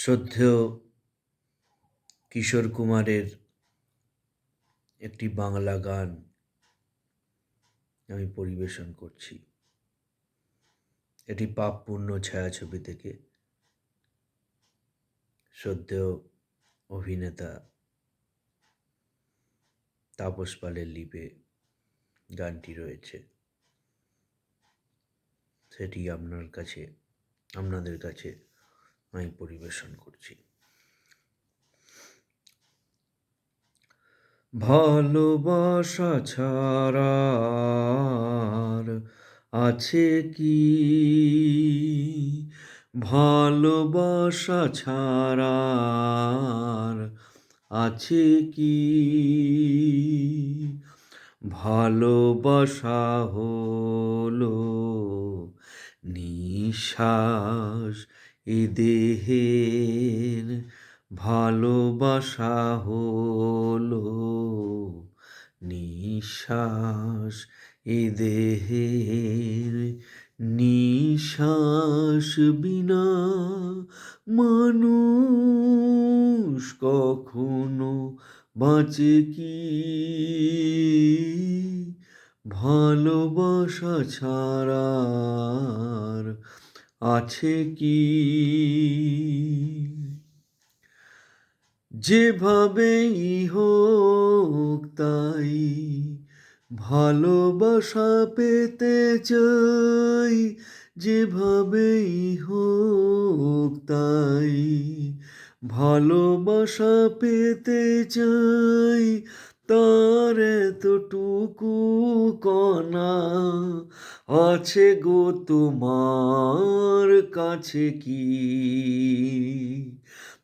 শ্রদ্ধেয় কিশোর কুমারের একটি বাংলা গান আমি পরিবেশন করছি। এটি পাপ পুণ্য ছায়াছবি থেকে শ্রদ্ধেয় অভিনেতা তাপস পালের লিপে গানটি রয়েছে। সেটি আপনাদের কাছে আমি পরিবেশন করছি। ভালোবাসা ছাড়া আর আছে কি? ভালোবাসা ছাড়া আর আছে কি? ভালোবাসা হলো নিঃশ্বাস এ দেহের, ভালোবাসা হলো নিঃশ্বাস এ দেহের। নিঃশ্বাস বিনা মানুষ কখনো বাঁচে কি? ভালোবাসা ছাড়া আর আছে কি? যেভাবেই হোক তাই ভালোবাসা পেতে চাই, যেভাবেই হোক তাই ভালোবাসা পেতে চাই। তার এতটুকু কণা আছে গো তোমার কাছে কি?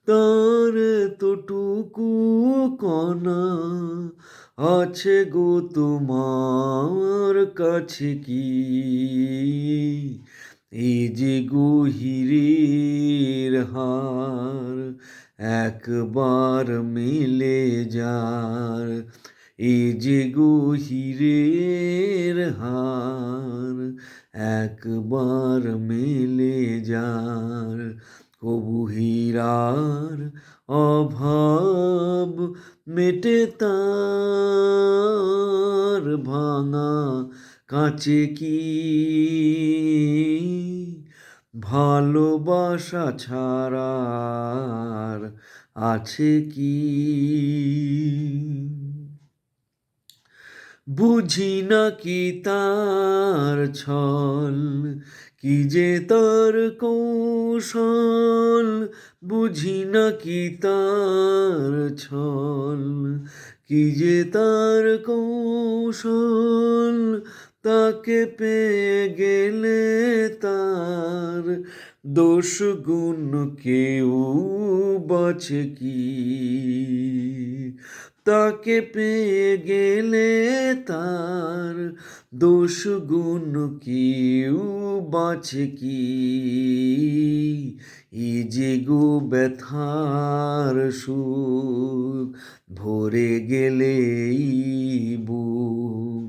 তার এতটুকু কণা আছে গো তোমার কাছে কি? এই যে গহিরের হার একবার মিলে যার, এই যে গহিরের হার একবার মিলে যার। কবু হীরার অভাব মেটে তার ভাঙা কাঁচে কি? ভালোবাসা ছাড়া আর আছে কি? বুঝি না কি তার ছল, কি যে তার কৌশল। বুঝি না কি তার ছল, কি যে তার কৌশল। তাকে পেয়ে গেলে তার দোষ গুণ কেউ বাঁচে কি? তাকে পেয়ে গেলে তার দোষ গুণ কেউ বাঁচে কি? এই যে গো ব্যথার সুখ ভরে গেলেই বুক,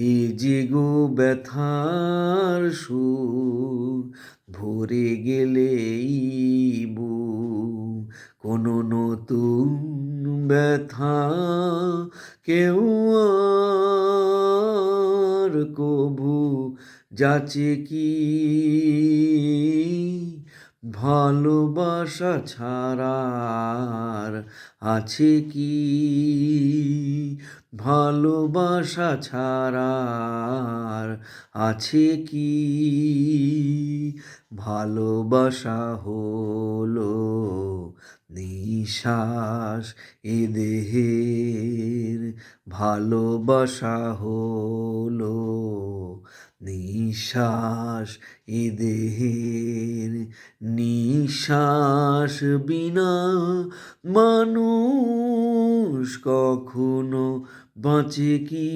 এই যে গো ব্যথার সুখ ভরে গেলেই বুক। কোনো নতুন ব্যথা কেউ আর কভু যাচে কি? ভালোবাসা ছাড়া আর আছে কি? ভালোবাসা ছাড়া আর আছে কি? ভালোবাসা হলো নিঃশ্বাস এ দেহের, ভালোবাসা হলো নিঃশ্বাস এ দেহের। নিঃশ্বাস বিনা মানুষ কখনো বাঁচে কি?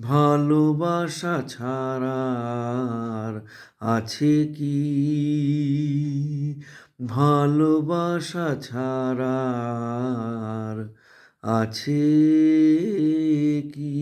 ভালোবাসা ছাড়া আর আছে কি? ভালোবাসা ছাড়া আর আছে কি?